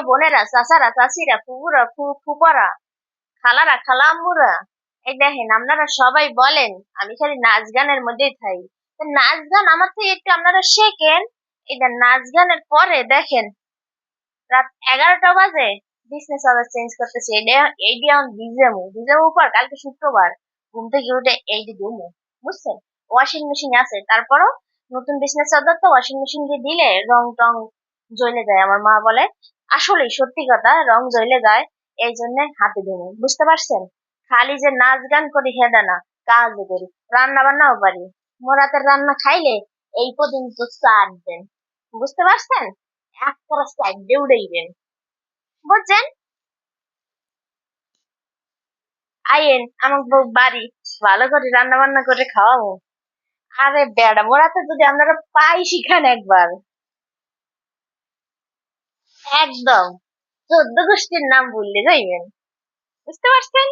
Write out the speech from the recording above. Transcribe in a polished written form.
বোনেরা, চাচারা, চাচিরা, ফুপুরা, ফুপারা, খালারা, খালাম্মুরা, এই দেখেন আপনারা সবাই বলেন আমি খালি নাচ গানের মধ্যেই থাই। তো নাচ গান আমার থেকে একটু আপনারা শেখেন। এটা নাচ গানের পরে দেখেন রাত 11টা বাজে বিজনেস আবার চেঞ্জ করতেছে। এইটা এখন ডিজেমু পর কালকে শুক্রবার ঘুম থেকে উঠে এইটি দিমু, বুঝছেন? ওয়াশিং মেশিন আছে, তারপরও নতুন বিজনেস অর্ডার তো ওয়াশিং মেশিন দিয়ে দিলে রং টং জ্বলে যায়। আমার মা বলে আসলেই সত্যি কথা, রং জ্বলে যায়। এই জন্য হাতে দিমু, বুঝতে পারছেন? খালি যে নাচ গান করি হেডা না, কাজও করি, রান্না বান্নাও পারি। মোরাতের রান্না খাইলে এই পর্যন্ত চার দেন, বুঝতে পারছেন? একটা সাইড দিয়ে উড়াইবেন, বুঝছেন? আইয়েন আমার বাড়ি, ভালো করে রান্না বান্না করে খাওয়াবো। আরে বেড়া মোরাতে যদি আপনারা পাই শিখান একবার, একদম 14 গোষ্ঠীর নাম বললে যাইবেন, বুঝতে পারছেন?